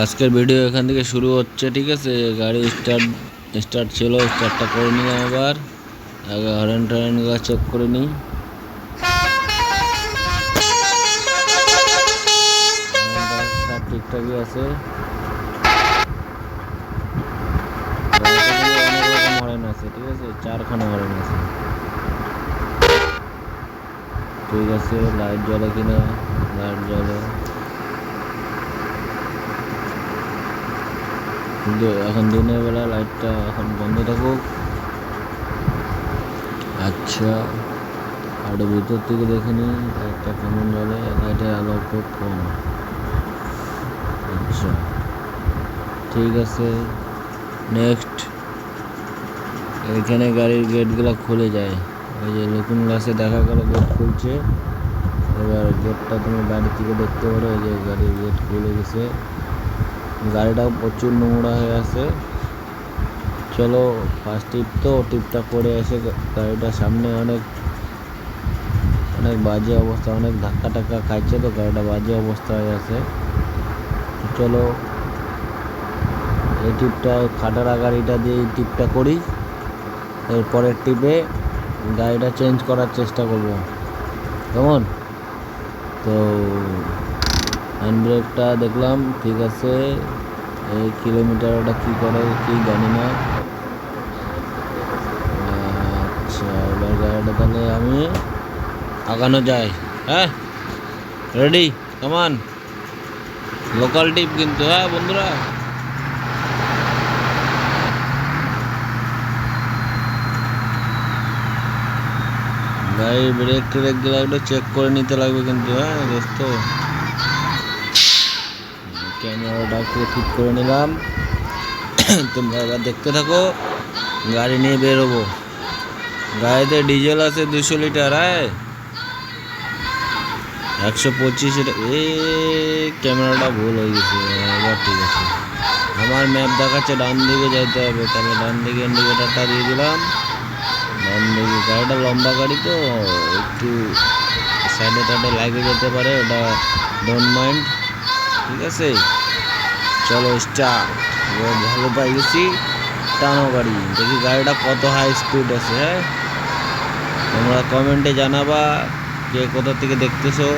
আজকের ভিডিও এখান থেকে শুরু হচ্ছে, ঠিক আছে। গাড়ি স্টার্ট ছিল, স্টার্টটা করে নিলাম। আবার আগে হরেন টরেনগুলো চেক করে নিই। সব ঠিকঠাকই আছে। অনেক রকম হরেন আছে, ঠিক আছে, 4খানা হরেন আছে। ঠিক আছে, লাইট জ্বলে কিনা? লাইট জ্বলে, কিন্তু এখন দিনের বেলা লাইটটা এখন বন্ধ থাকুক। আচ্ছা, আর ভিতর থেকে দেখে নিই লাইটটা কেমন জ্বলে। লাইটের আলো খুব কম। আচ্ছা, ঠিক আছে। নেক্সট, এখানে গাড়ির গেটগুলো খুলে যায়। ওই যে লুকিং গ্লাসে দেখা গেল গেট খুলছে। এবার গেটটা তুমি বাড়ি থেকে দেখতে পারো। এই যে গাড়ির গেট খুলে গেছে। গাড়িটাও প্রচুর নোংরা হয়ে আছে। চলো ফার্স্ট টিপটা করে এসে গাড়িটা সামনে অনেক বাজে অবস্থা, অনেক ধাক্কা টাক্কা খাইছে, তো গাড়িটা বাজে অবস্থা হয়ে আছে। চলো এই টিপটা, খাটারা গাড়িটা দিয়ে এই টিপটা করি। এরপরের টিপে গাড়িটা চেঞ্জ করার চেষ্টা করব, কেমন? তো হ্যান্ড ব্রেকটা দেখলাম ঠিক আছে। এই কিলোমিটার ওটা কী করে কি জানি না। আচ্ছা, এবার গাড়িটা তাহলে আমি আগানো যায়। হ্যাঁ, রেডি, কামান। লোকাল টিপ কিন্তু, হ্যাঁ বন্ধুরা। গাড়ির ব্রেক ট্রেকগুলো একটু চেক করে নিতে লাগবে কিন্তু, হ্যাঁ দোস্ত। ক্যামেরাটা একটু ঠিক করে নিলাম। তোমরা এবার দেখতে থাকো। গাড়ি নিয়ে বেরোবো। গাড়িতে ডিজেল আছে 200 লিটার। হ্যাঁ, 125। ক্যামেরাটা ভুল হয়ে গেছে। এবার ঠিক আছে। আমার ম্যাপ দেখাচ্ছে ডান দিকে যাইতে হবে, তাহলে ডান দিকে ইন্ডিকেটারটা দিয়ে দিলাম। ডান দিকে, গাড়িটা লম্বা গাড়ি তো একটু সাইডে টাইডে লাগে যেতে পারে, ওটা ডোন্ট মাইন্ড। ঠিক আছে, চলো স্টার্ট। ভালো পাই গেছি, টানো গাড়ি। দেখি গাড়িটা কত হাই স্পিড আছে। হ্যাঁ, তোমরা কমেন্টে জানাবা কে কোথা থেকে দেখতেছো।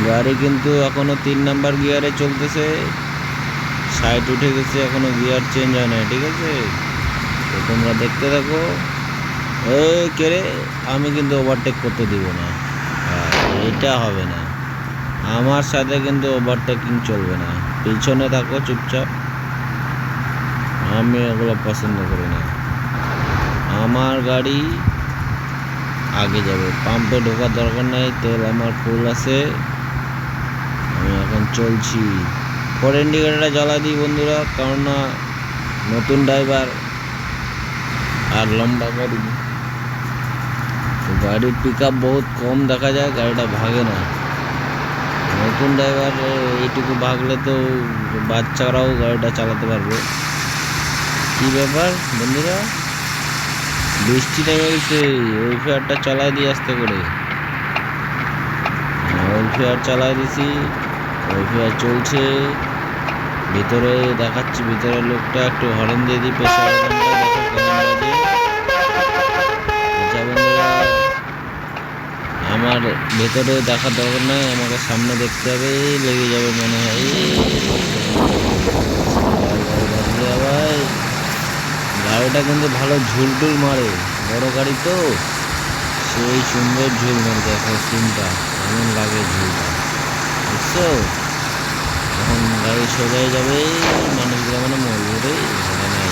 গাড়ি কিন্তু এখনো 3 নাম্বার গিয়ারে চলতেছে। সাইড উঠে গেছে, এখনো গিয়ার চেঞ্জ হয় না, ঠিক আছে। তো তোমরা দেখতে থাকো। কে রে, আমি কিন্তু ওভারটেক করতে দিব না। এটা হবে না, আমার সাথে কিন্তু ওভারটেকিং চলবে না। পিছনে থাকো চুপচাপ, আমি এগুলো পছন্দ করি না। আমার গাড়ি আগে যাবে, পাম্পে ঢোকার দরকার নাই, তেল আমার ফুল আছে। আমি এখন চলছি। পরে ইন্ডিকেটারটা জ্বালা দিই বন্ধুরা, কারণ না নতুন ড্রাইভার আর লম্বা গাড়ি, গাড়ির পিক আপ বহুত কম দেখা যায়, গাড়িটা ভাগে না। নতুন ড্রাইভার এইটুকু ভাগলে তো বাচ্চারাও গাড়িটা চালাতে পারবে। কি ব্যাপার বন্ধুরা, বৃষ্টি নেমে গেছে। ওয়েলফেয়ারটা চালাই দিয়ে আসতে করে। ওয়েলফেয়ার চালাই দিছি, ওয়েলফেয়ার চলছে। ভিতরে দেখাচ্ছি, ভিতরের লোকটা একটু হরেন দিয়ে দিই, প্রেশার হরেনটা দেখো কেমন বাজে। আচ্ছা বন্ধুরা, আমার ভেতরে দেখার দরকার নাই, আমাকে সামনে দেখতে হবে। লেগে যাবে মনে হয়। ভাই, গাড়িটা কিন্তু ভালো ঝুলটুল মারে, বড় গাড়ি তো, সেই সুন্দর ঝুল মারে। দেখো সিনটা কেমন লাগে, ঝুলটা বুঝছো। এখন গাড়ি সোজাই যাবে, মানুষগুলো মানে মরবে রে, নাই।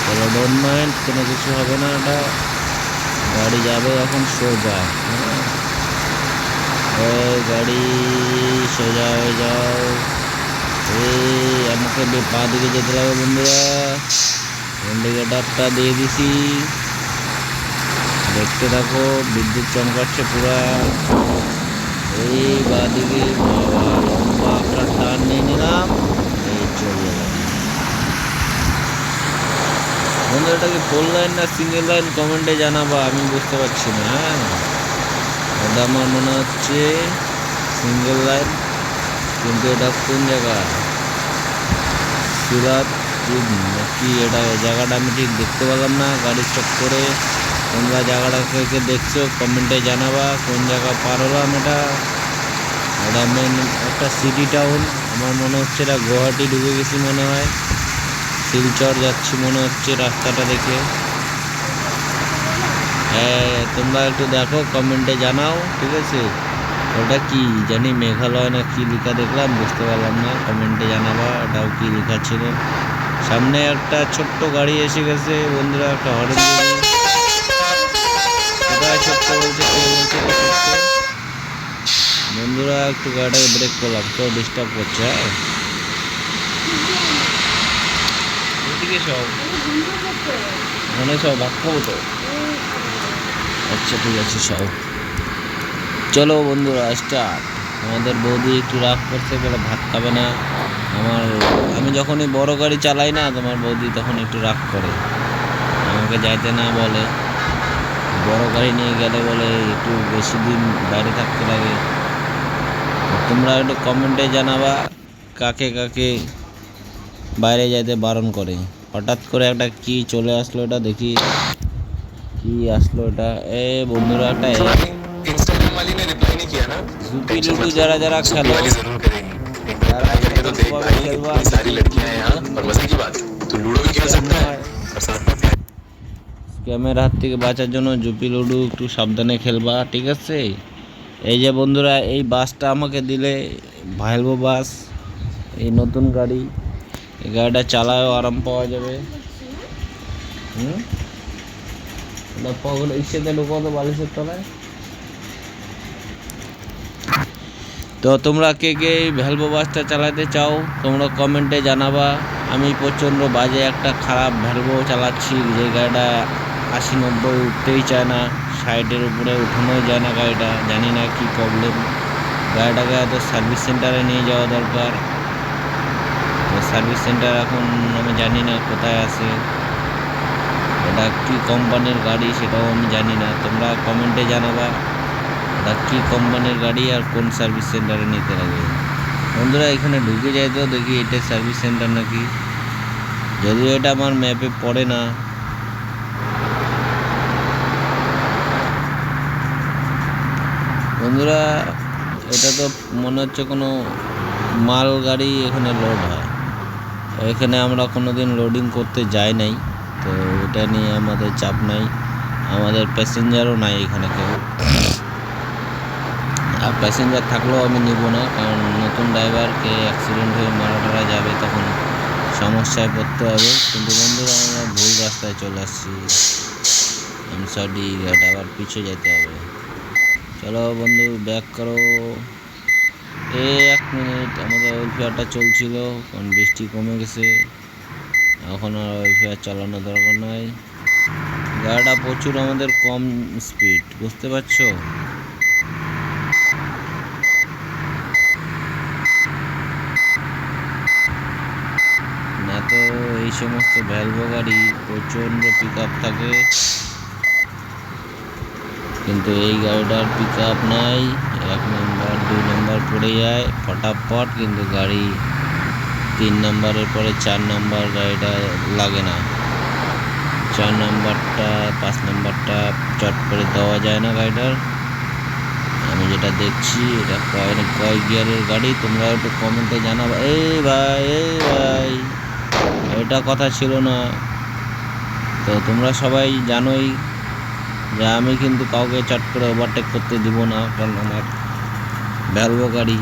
চলো ডোন্ট মাইন্ড, কোনো কিছু হবে না। এটা গাড়ি যাবে এখন সোজা। হ্যাঁ, গাড়ি সোজা হয়ে যাও। আমাকে পা দিকে যেতে লাগবে বন্ধুরা। ইন্ডিকেটারটা দিয়ে দিছি, দেখতে থাকো। বিদ্যুৎ চমকাচ্ছে পুরা। এই বা দিকে বাবা লম্বা একটা টার্ন নিয়ে নিলাম। এই চলে গেল বন্ধু। এটা কি 4 লাইন না সিঙ্গেল লাইন, কমেন্টে জানাবা, আমি বুঝতে পারছি না। হ্যাঁ, এটা আমার মনে হচ্ছে সিঙ্গেল লাইন। কিন্তু এটা কোন জায়গা, সিরাত নাকি এটা জায়গাটা আমি ঠিক দেখতে পেলাম না। গাড়ি স্টপ করে তোমরা জায়গাটা থেকে দেখছো কমেন্টে জানাবা কোন জায়গা পার হলাম। এটা মেন একটা সিটি টাউন, আমার মনে হচ্ছে এটা গুয়াহাটি ঢুকে গেছি মনে হয়, শিলচর যাচ্ছি মনে হচ্ছে রাস্তাটা দেখে। তোমরা একটু দেখো কমেন্টে জানাও, ঠিক আছে। ওটা কি জানি মেঘালয় না কি লেখা দেখলাম, বুঝতে পারলাম না, কমেন্টে জানাবা ওটাও কি লেখা ছিল। সামনে একটা ছোট্ট গাড়ি এসে গেছে বন্ধুরা, একটা হরেন কোথায় ছোট্ট বলছে, কে বলছে বন্ধুরা। একটু গাড়িটাকে ব্রেক করলাম, কেউ ডিস্টার্ব করছে। সব মনে সব ভাত খাবো তো, আচ্ছা ঠিক আছে সব। চলো বন্ধুরা স্টার্ট। আমাদের বৌদি একটু রাগ করছে, বলে ভাত খাবে না। আমি যখনই বড় গাড়ি চালাই না, তোমার বৌদি তখন একটু রাগ করে, আমাকে যাইতে না বলে। বড় গাড়ি নিয়ে গেলে বলে একটু বেশি দিন বাইরে থাকতে লাগে। তোমরা একটু কমেন্টে জানাবা কাকে কাকে বাইরে যাইতে বারণ করে। হঠাৎ করে একটা কি চলে আসলো, এটা দেখি কি আসলো এটা। বন্ধুরা একটা যারা যারা খেলো, স্ক্যামের হাত থেকে বাঁচার জন্য জুপি লুডু একটু সাবধানে খেলবা, ঠিক আছে। এই যে বন্ধুরা এই বাসটা আমাকে দিলে, ভাইলভো বাস, এই নতুন গাড়ি, এই গাড়িটা চালায়ও আরাম পাওয়া যাবে। ইচ্ছেতে ঢুকাতো বালিশের তলায়। তো তোমরা কে কে ভ্যালভো বাসটা চালাতে চাও তোমরা কমেন্টে জানাবা। আমি প্রচণ্ড বাজে একটা খারাপ ভ্যালভো চালাচ্ছি, যে গাড়িটা 80-90 উঠতেই চায় না, সাইডের উপরে উঠানোই যায় না গাড়িটা, জানি না কি প্রবলেম। গাড়িটাকে এত সার্ভিস সেন্টারে নিয়ে যাওয়া দরকার, সার্ভিস সেন্টার এখন আমি জানি না কোথায় আছে, এটা কী কোম্পানির গাড়ি সেটাও আমি জানি না। তোমরা কমেন্টে জানাবা এটা কী কোম্পানির গাড়ি আর কোন সার্ভিস সেন্টারে নিতে লাগে। বন্ধুরা এখানে ঢুকে যায় তো দেখি এটা সার্ভিস সেন্টার নাকি, যদিও এটা আমার ম্যাপে পড়ে না। বন্ধুরা এটা তো মনে হচ্ছে কোনো মাল গাড়ি এখানে লোড হয়, এখানে আমরা কোনো দিন লোডিং করতে যাই নাই, তো এটা নিয়ে আমাদের চাপ নাই, আমাদের প্যাসেঞ্জারও নাই এখানে কেউ। আর প্যাসেঞ্জার থাকলেও আমি নিব না, কারণ নতুন ড্রাইভারকে অ্যাক্সিডেন্ট হয়ে মারা টারা যাবে, তখন সমস্যায় পড়তে হবে। কিন্তু বন্ধুরা আমরা ভুল রাস্তায় চলে আসছি, সরি, এটা আবার পিছিয়ে যেতে হবে। চলো বন্ধু ব্যাক করো। 1 মিনিট, আমাদের ওয়েলফেয়ারটা চলছিল, কারণ বৃষ্টি কমে গেছে, এখন আর ওয়েলফেয়ার চালানো দরকার নাই। গাড়িটা প্রচুর আমাদের কম স্পিড, বুঝতে পারছো। না তো এই সমস্ত ভ্যালভো গাড়ি প্রচণ্ড পিক আপ থাকে, কিন্তু এই গাড়িটার পিক আপ নাই, 1 নম্বর 2 নম্বর পড়ে যায় ফটাফট, কিন্তু গাড়ি 3 নম্বরের পরে 4 নম্বর গাড়িটা লাগে না, 4 নম্বরটা 5 নম্বরটা চট করে দেওয়া যায় না গাড়িটার। আমি যেটা দেখছি এটা কয় গিয়ারের গাড়ি, তোমরা একটু কমেন্টে জানাবো। ভাই এটা কথা ছিল না তো, তোমরা সবাই জানোই যে আমি কিন্তু কাউকে চট করে ওভারটেক করতে দিব না, কারণ আমার ভ্যালভো গাড়ি,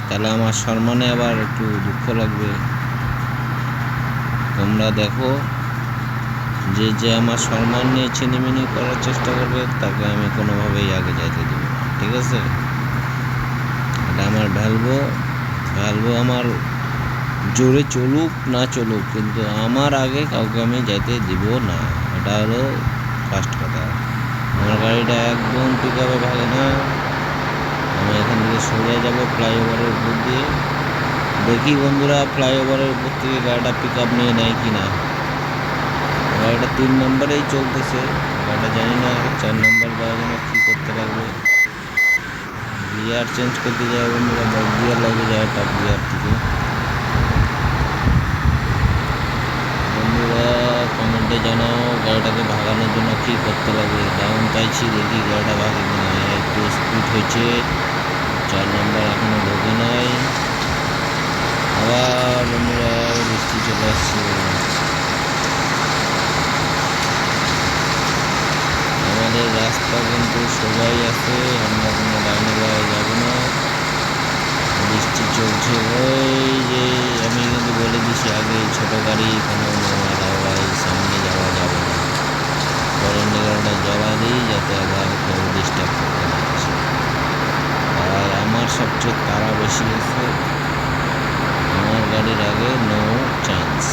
তাহলে আমার সম্মানে আবার একটু দুঃখ লাগবে। তোমরা দেখো যে আমার সম্মান নিয়ে ছিনিমিনি করার চেষ্টা করবে তাকে আমি কোনোভাবেই আগে যাইতে দেব না, ঠিক আছে। এটা আমার ভ্যালভো আমার জোরে চলুক না চলুক, কিন্তু আমার আগে কাউকে আমি যাইতে দিব না, এটা হলো ফার্স্ট কথা। আমার গাড়িটা একদম পিক আপে ভাগে না, আমি এখান থেকে সোজা যাবো ফ্লাইওভারের উপর দিয়ে, দেখি বন্ধুরা ফ্লাইওভারের উপর থেকে গাড়িটা পিক আপ নিয়ে নেয় কি না। গাড়িটা 3 নম্বরেই চলতেছে, গাড়িটা জানি না 4 নম্বর দেওয়ার জন্য কী করতে লাগবে। গিয়ার চেঞ্জ করতে যায় বন্ধুরা, ব্যাক গিয়ার লাগে যায় টপ গিয়ার থেকে। বন্ধুরা কমেন্টে জানাও গাড়িটাকে ভাগানোর জন্য কী করতে লাগে। ডাউন চাইছি, দেখি গাড়িটা ভাগে কিনা। একটু স্পিড হয়েছে, 4 নম্বর এখনো ঢোকে নাই। আবার বন্ধুরা বৃষ্টি চলে আসছে। আমাদের রাস্তা কিন্তু সবাই আছে, আমরা কোনো ডাইনে বায়ে যাবো না। বৃষ্টি চলছে, ওই যে আমি কিন্তু বলে দিছি আগে, ছোট গাড়ি কোনো ভাই সামনে যাওয়া যাবে না। পরের গাড়িটা জ্বলা দিই যাতে আবার কেউ ডিস্টার্ব করতে না আসে। আর আমার সবচেয়ে তাড়া বেশি আছে, আমার গাড়ির আগে নো চান্স,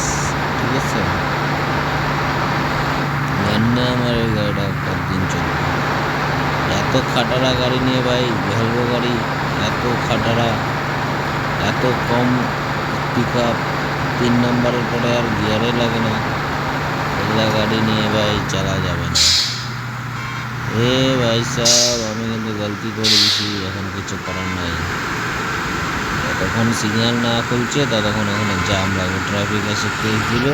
ঠিক আছে? জানি আমার এই গাড়িটা কতদিন চলবে। এত খাটারা গাড়ি নিয়ে ভাই, ভলভো গাড়ি, এত খাটারা, এত কম পিক আপ, 3 নম্বরের পরে আর গিয়ারে লাগে না। এগুলা গাড়ি নিয়ে ভাই চালা যাবে না। এ ভাই সাহেব, আমি কিন্তু গলতি করে দিছি, এখন কিছু করার নাই। যতক্ষণ সিগন্যাল না খুলছে ততক্ষণ ওখানে জাম লাগবে, ট্রাফিক এসে কেস দিবে।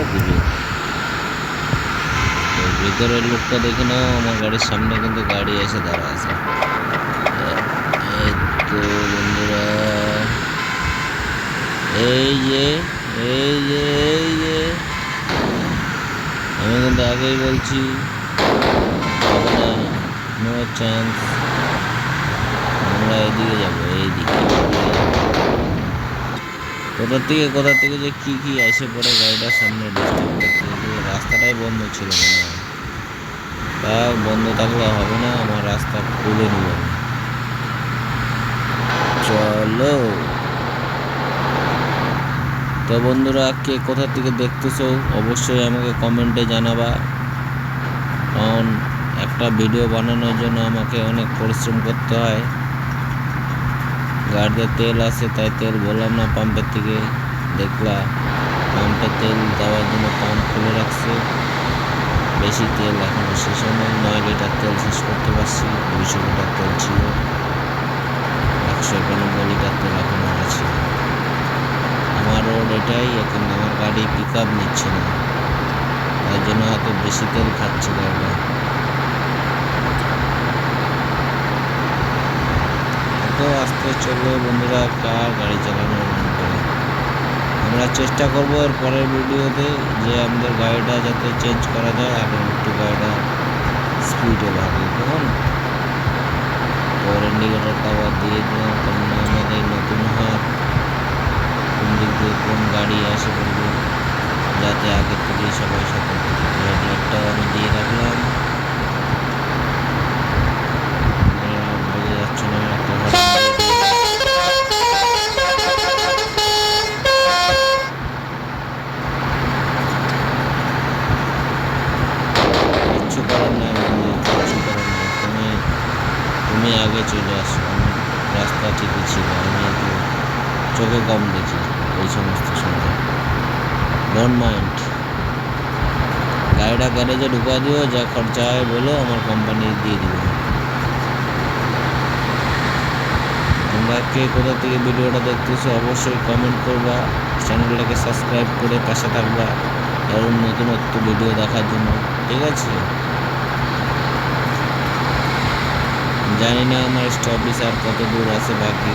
তো ভিতরের লোকটা দেখে নাও, আমার গাড়ির সামনে কিন্তু গাড়ি এসে দাঁড়া আছে। তো বন্ধুরা এই যে আমি কিন্তু আগেই বলছি, হবে না, নো চান্স। আমরা এইদিকে যাবো, এইদিকে। কোথা থেকে যে কি এসে পড়ে গাড়িটার সামনে ডিস্টার্ব করছে। রাস্তাটাই বন্ধ ছিল মনে হয়, তা বন্ধ থাকলে হবে না, আমার রাস্তা খুলে নিব। চলো তো বন্ধুরা, কে কোথা থেকে দেখতেছো অবশ্যই আমাকে কমেন্টে জানাবা। কারণ একটা ভিডিও বানানোর জন্য আমাকে অনেক পরিশ্রম করতে হয়। গাড়িতে তেল আছে, তাই তেল বললাম না পাম্পের থেকে, দেখলা পাম্পে তেল দেওয়ার জন্য পাম্প খুলে রাখছে। বেশি তেল এখনো শেষ হয় নাই, 9 লিটার তেল শেষ করতে পারছি। 200 লিটার তেল ছিল, 191 লিটার তেল এখনো আছে। আমার রোড এটাই, এখন আমার গাড়ি পিক আপ নিচ্ছে না, তাই জন্য হয়তো বেশি তেল খাচ্ছে গাড়িটা। এত আস্তে চলবে বন্ধুরা, কার গাড়ি চালানোর মন করে। আমরা চেষ্টা করবো এর পরের ভিডিওতে যে আমাদের গাড়িটা যাতে চেঞ্জ করা যায়, আর একটু গাড়িটা স্পিডে লাগে। তখন পর ইন্ডিকেটারটা আবার দিয়ে দিলাম, কারণ আমাদের নতুন হাত, কোন দিক দিয়ে কোন গাড়ি এসে পড়বে যাতে আগের থেকেই সবাই সতর্ক থাকে। রেডিয়েটারটাও আমি দিয়ে রাখলাম। বোঝা যাচ্ছে না, একটা কিচ্ছু করার নাই বন্ধু, কিচ্ছু করার নাই। তুমি আগে চলে আসো, আমার রাস্তা ঠিকই ছিল, আমি একটু চোখে কম দেখি এই সমস্ত সময়। ডোন্ট মাইন্ড, গাড়িটা গ্যারেজে ঢুকা দিও, যা খরচা হয় বলো, আমার কোম্পানি দিয়ে দেবে। তোমরা কে কোথা থেকে ভিডিওটা দেখতেছো অবশ্যই কমেন্ট করবা, চ্যানেলটাকে সাবস্ক্রাইব করে পাশে থাকবা এরকম নতুনত্ব ভিডিও দেখার জন্য, ঠিক আছে? জানি না আমার স্টপিস আর কত দূর আছে বাকি।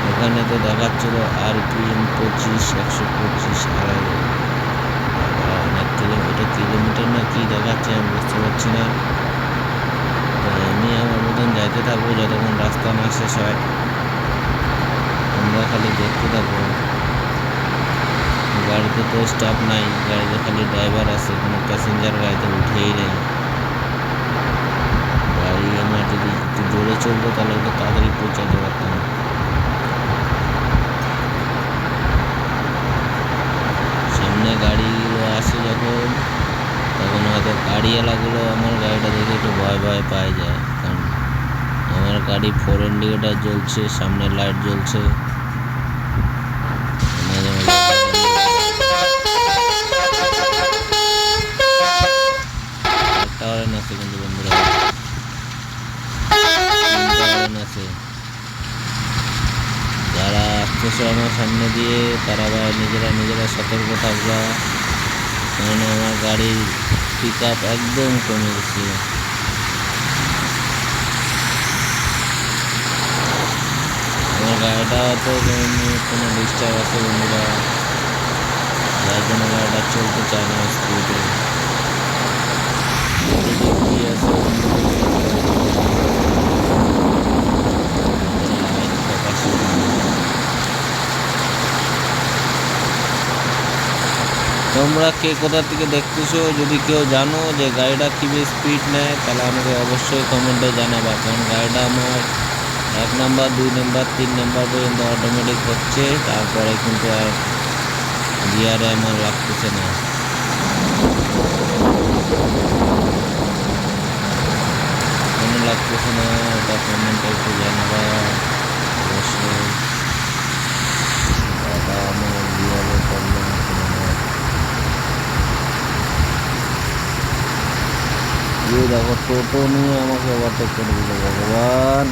এখানে তো দেখাচ্ছিল RPM 25, 125, অনেক কিলোমিটার না কি দেখাচ্ছে আমি বুঝতে পারছি না। তো আমি আমার মতন যাইতে থাকবো যতক্ষণ রাস্তা না শেষ হয়। তোমরা খালি দেখতে থাকবো। গাড়িতে তো স্টাফ নাই, গাড়িতে খালি ড্রাইভার আছে, কোনো প্যাসেঞ্জার গাড়িতে উঠেই নেই। গাড়ি আমার যদি একটু জোরে চলতো তাহলে একটু তাড়াতাড়ি পৌঁছাতে পারতাম। সামনে গাড়িগুলো আসে যখন, তখন হয়তো গাড়িওয়ালাগুলো আমার গাড়িটা দেখে একটু ভয় পায় যায়, কারণ আমার গাড়ি 4 ইন্ডিকেটার জ্বলছে, সামনে লাইট জ্বলছে। একটা হরেন আছে কিন্তু বন্ধুরা, আছে দেখছো আমার সামনে দিয়ে, তারা ভাই নিজেরা সতর্ক থাকবা, কারণ আমার গাড়ির পিক আপ একদম কমে গেছে। আমার গাড়িটা তো কোনো ডিস্টার্ব আছে বন্ধুরা, যার জন্য গাড়িটা চলতে চায় না স্পিডে। কি আছে তোমরা কে কোথা থেকে দেখতেছো, যদি কেউ জানো যে গাড়িটা কীভাবে স্পিড নেয় তাহলে আমাকে অবশ্যই কমেন্টে জানাবা, কারণ গাড়িটা আমার 1 নাম্বার 2 নাম্বার 3 নাম্বার পর্যন্ত অটোমেটিক হচ্ছে, তারপরে কিন্তু আর গিয়ারে আমার লাগতেছে না। কেন লাগতেছে না এটা কমেন্টে একটু জানাবা অবশ্যই। দাদা আমার গিয়ারে প্রবলেম আছে না। দেখো টোটো নিয়ে আমাকে ওভারটেক করে দিল, ভগবান।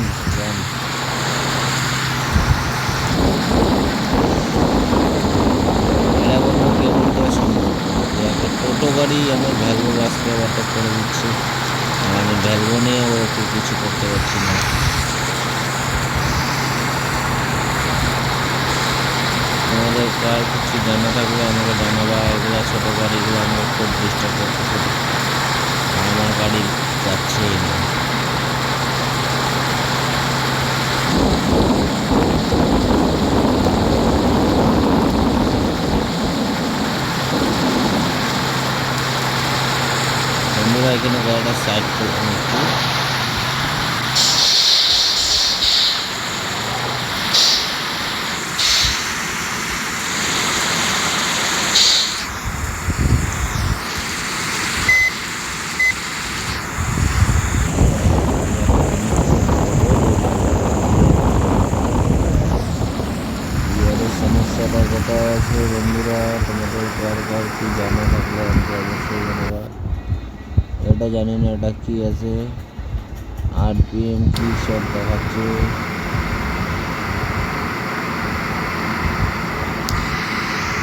এটা বলবো কেমন করে সম্ভব যে একটা টোটো গাড়ি আমার ভ্যালভো বাসকে ওভারটেক করে দিচ্ছে, আর আমি ভ্যালভো নিয়ে ওকে কিছু করতে পারছি না। তোমাদের কার কিছু জানা থাকলে আমাকে জানাবা, এগুলো ছোটো গাড়িগুলো আমাকে খুব ডিস্টার্ব করতেছে, আমার গাড়ি যাচ্ছেই না। বন্ধুরা এখানে গাড়িটা সাইড করলাম একটু। সমস্যাটা কোথায় আছে বন্ধুরা, তোমাদের কার কি জানা থাকলে আমাকে অবশ্যই জানাবা। এটা জানি না এটা কি আছে, RPM কি সব দেখাচ্ছে।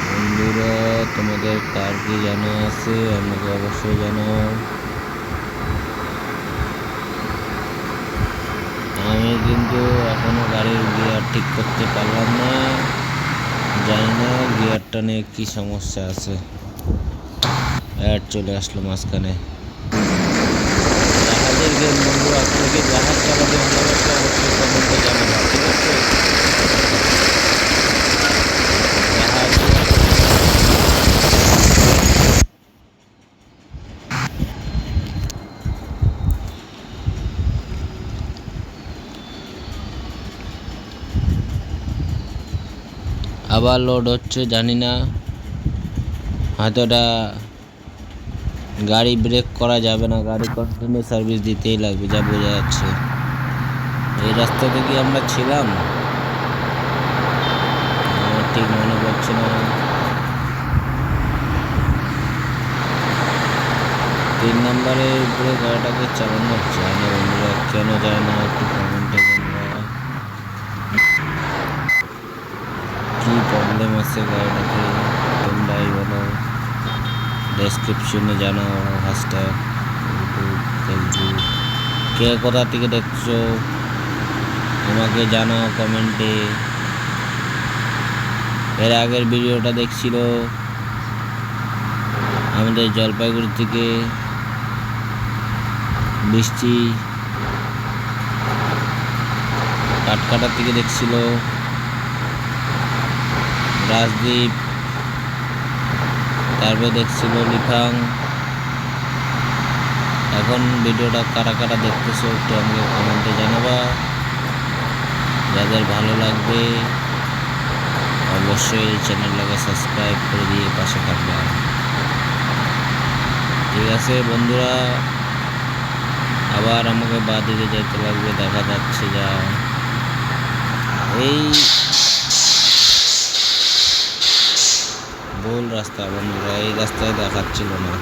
বন্ধুরা তোমাদের কার কি জানা আছে আমাকে অবশ্যই জানাও। আমি কিন্তু এখনো গাড়ির গিয়ার ঠিক করতে পারলাম না, জানি না গিয়ারটা নিয়ে কি সমস্যা আছে। অ্যাড চলে আসলো মাঝখানে। জাহাজের গেম বন্ধুরা, আপনাকে জাহাজ চালাতে ভালোবাসলে অবশ্যই কমেন্টে জানাবা, ঠিক আছে? জাহাজ আবার লোড হচ্ছে, জানি না হয়তো এটা গাড়ি ব্রেক করা যাবে না, গাড়ি কন্টিনিউ সার্ভিস দিতেই লাগবে যা বোঝা যাচ্ছে। এই রাস্তা থেকে আমরা ছিলাম, আমার ঠিক মনে পড়ছে না। 3 নাম্বারের উপরে গাড়িটাকে চালানো যায় না বন্ধুরা, কেন যায় না একটু কমেন্টে জানাবা। কি প্রবলেম আছে গাড়িটাকে তোমরাই বলো, ডেসক্রিপশনে জানাও, হ্যাশট্যাগ ইউটিউব ফেসবুক কে কোথা থেকে দেখছো আমাকে জানাও কমেন্টে। এর আগের ভিডিওটা দেখছিল আমাদের জলপাইগুড়ি থেকে বৃষ্টি কাটকাটার থেকে দেখছিল রাজদীপ, তারপরে দেখছিল লিফাং। এখন ভিডিওটা কারা কারা দেখতেছো একটু আমাকে কমেন্টে জানাবা, যাদের ভালো লাগবে অবশ্যই চ্যানেলটাকে সাবস্ক্রাইব করে দিয়ে পাশে থাকবা। ঠিক আছে বন্ধুরা, আবার আমাকে বাঁ দিকে যেতে লাগবে, দেখা যাচ্ছে যা এই ভুল রাস্তা বন্ধুরা, এই রাস্তায় দেখাচ্ছিল না।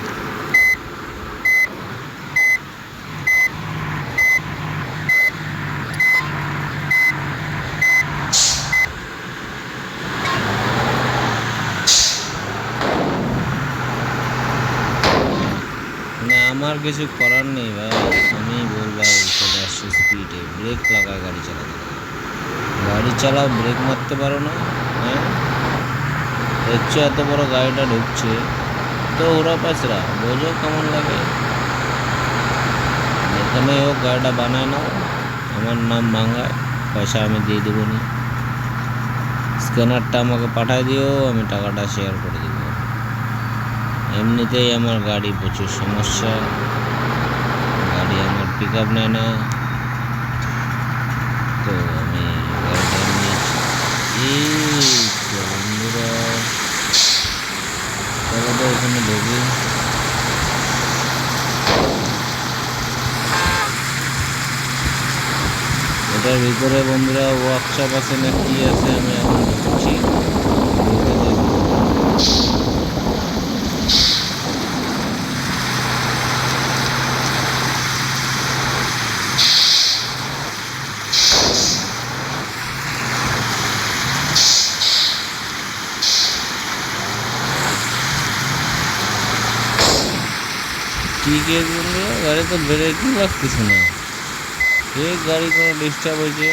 আমার কিছু করার নেই ভাই, আমি বলবো চলে আসছে স্পিডে, ব্রেক লাগায় গাড়ি চালাতে। গাড়ি চালাও, ব্রেক মারতে পারো না? হ্যাঁ, দেখছো এত বড় গাড়িটা ঢুকছে তো ওরা পাশরা, বোঝো কেমন লাগে। এখানে হোক গাড়িটা বানায় নাও, আমার নাম ভাঙ্গায়, পয়সা আমি দিয়ে দেবো নি। স্ক্যানারটা আমাকে পাঠায় দিও, আমি টাকাটা শেয়ার করে দেব। এমনিতেই আমার গাড়ি প্রচুর সমস্যা, গাড়ি আমার পিক আপ নেয় না, তো আমি গাড়িটা নিয়েছি। বন্ধুরা চলো তো এখানে ঢুকি। এটার ভিতরে বন্ধুরা ওয়ার্কশপ আছে না কি আছে, আমি এখন ঢুকছি। ঠিক আছে বন্ধুরা, গাড়ি তো ব্রেকই লাগতেছে না, এই গাড়ি কোনো ডিস্টার্ব হয়েছে।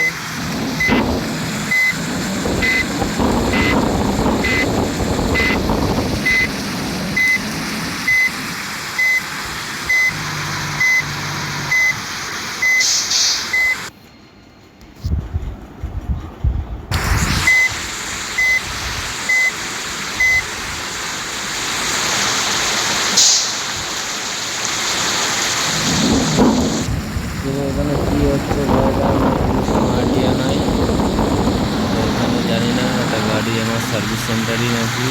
এখানে কি হচ্ছে আইডিয়া নাই, এখানে জানি না, এটা গাড়ি আমার সার্ভিস সেন্টারই নাকি।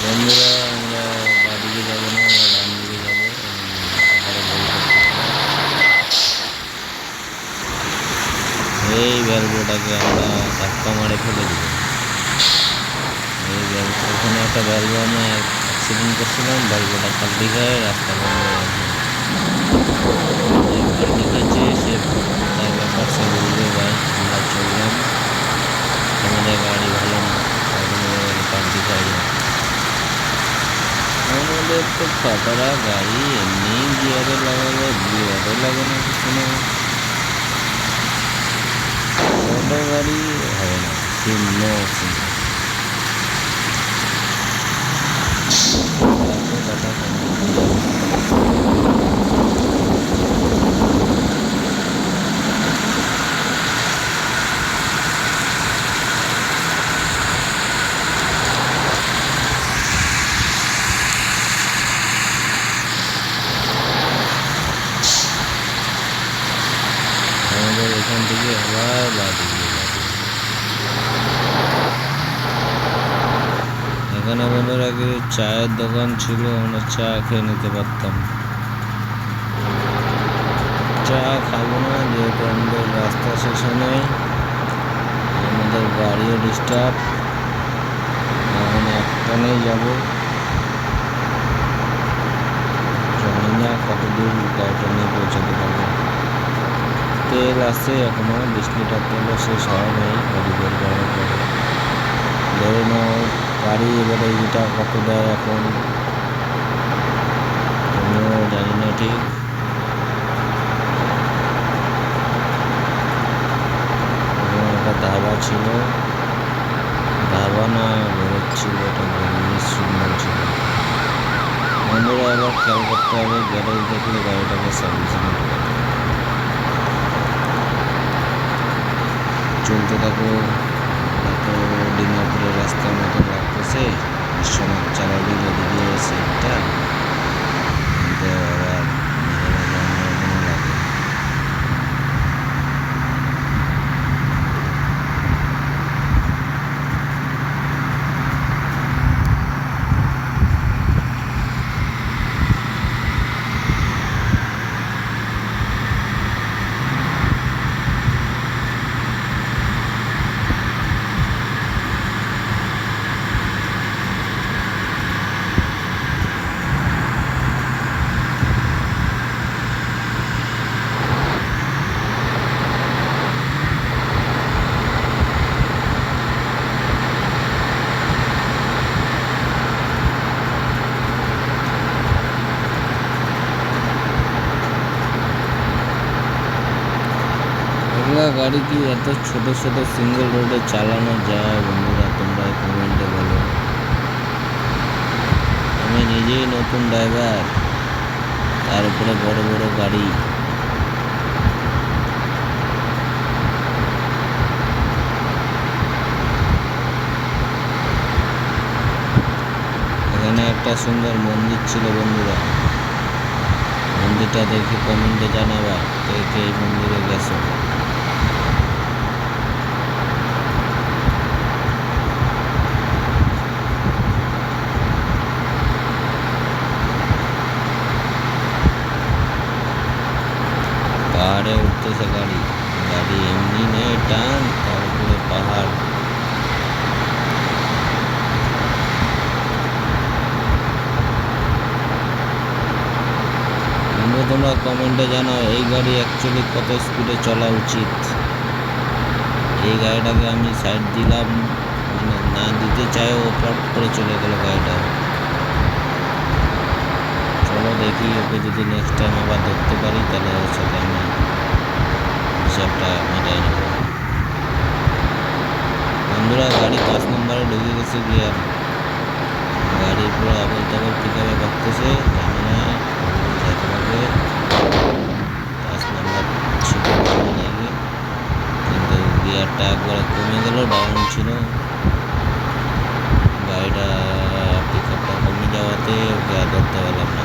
বন্ধুরা আমরা বাদিকে যাবো না, আমরা ডান দিকে যাবো। এই ভ্যালভোটাকে আমরা ধাক্কা মারে ফেলে দিব। এই ওখানে একটা ভ্যালভো আমরা অ্যাক্সিডেন্ট করছিলাম, ভ্যালভোটা পাল্টি খায়, রাস্তা বন্ধ হয়েছে। সে তার ব্যাপার সে বলবে, ভাই আমরা চললাম, আমাদের গাড়ি ভালো না, পাল্টি খাই না। আমাদের তো ফাটারা গাড়ি, এমনি গিয়ারে লাগাবো, গিয়ারে লাগে না কিছু না, ছোট গাড়ি হবে না, শূন্য শূন্য। কথা আমাদের এখান থেকে আবার বাদিকে এখানে বন্ধুর আগে চায়ের দোকান ছিল, আমরা চা খেয়ে নিতে পারতাম। চা খাবো না, যেহেতু আমাদের রাস্তা সেখানে, আমাদের গাড়িও ডিস্টার্ব, এখন একটানেই যাবো, জানি না কতদূর গাড়িটা নিয়ে পৌঁছাতে পারবো। তেল আছে এখনো, 20 লিটার তেলও শেষ হয় নাই গাড়ি বের করার পরে। ধরে নাও গাড়ি এবারে এটা কত দেয় এখন আমিও জানি না ঠিক। একটা ধাবা ছিল, ধাবা না ঘরের ছিল, এটা সুন্দর ছিল। বন্ধুরা আবার খেয়াল করতে হবে, গ্যারেজ দেখলে গাড়িটাকে সার্ভিসিং করতে হবে। চলতে থাকো, এত ডিমাপুরের রাস্তার মতো লাগতেছে, বিশ্বনাথ চালাবি যদি দিয়েছে এটা, কিন্তু আবার লাগে। গাড়ি কি এত ছোট ছোট সিঙ্গেল রোডে চালানো যায় বন্ধুরা? তোমরা কমেন্টে বলো। আমি নিজেই নতুন ড্রাইভার, তার উপরে বড় বড় গাড়ি। এখানে একটা সুন্দর মন্দির ছিল বন্ধুরা, মন্দিরটা দেখে কমেন্টে জানাবা কে কে এই মন্দিরে গেছো। পাহাড়ে উঠতেছে গাড়ি, গাড়ি এমনি নেই টান, তার উপরে পাহাড়। তোমরা কমেন্টে জানাও এই গাড়ি অ্যাকচুয়ালি কত স্পিডে চলা উচিত। এই গাড়িটাকে আমি সাইড দিলাম, মানে না দিতে চাইও পট করে চলে গেল গাড়িটা। চলো দেখি ওকে যদি নেক্সট টাইম আবার ধরতে পারি তাহলে ওর সাথে আমি হিসাবটা মেটাই নেব। বন্ধুরা গাড়ি 5 নম্বরে ঢুকে গেছে গিয়ার, গাড়ি পুরো আবল তাবল পিকআপে বাঁকতেছে, জানি না যাইতে পারবে। 5 নম্বর ছিল লাগে, কিন্তু গিয়ারটা একবারে কমে গেল, ডাউন ছিল গাড়িটা, পিকআপটা কমে যাওয়াতে ওকে আর ধরতে পারলাম না।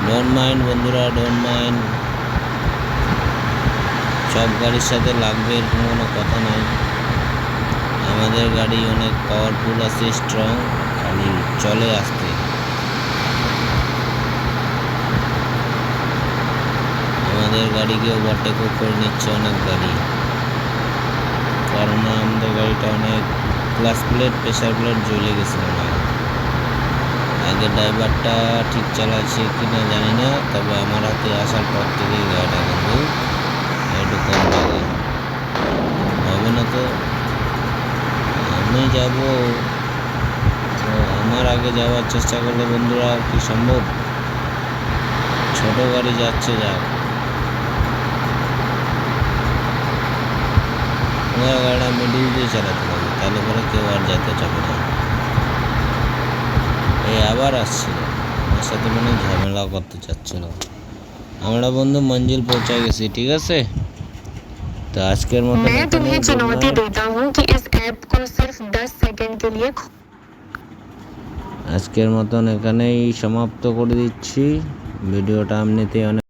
ডোন্ট মাইন্ড বন্ধুরা, ডোন্ট মাইন্ড। সব গাড়ির সাথে লাগবে এরকম কোনো কথা নাই। আমাদের গাড়ি অনেক পাওয়ারফুল আছে, স্ট্রং, খালি চলে আসতে। আমাদের গাড়িকে ওভারটেকও করে নিচ্ছে অনেক গাড়ি, কারণ আমাদের গাড়িটা অনেক ক্লাস প্লেট, প্রেসার প্লেট জ্বলে গেছে মনে হয়। আগে ড্রাইভারটা ঠিক চালাচ্ছে কিনা জানি না, তবে আমার হাতে আসার পর থেকেই গাড়িটা কিন্তু একটু কম লাগে। হবে না তো, আমি যাব, আমার আগে যাওয়ার চেষ্টা করলে বন্ধুরা কি সম্ভব? ছোট গাড়ি যাচ্ছে, যাক গাড়িটা মিডিল দিয়ে চালাতে হবে, তাহলে পরে কেউ আর যেতে চাবে না। এই আবার আসছিল, আমার সাথে মনে ঝামেলা করতে চাচ্ছিল। আমরা বন্ধু মঞ্জিল পৌঁছায় গেছি, ঠিক আছে? तो आज के मैं तुम्हें चुनौती देता हूँ कि इस ऐप को सिर्फ 10 सेकंड के लिए। আজকের মতন এখানেই সমাপ্ত করে দিচ্ছি ভিডিওটা। এমনিতেই অনেক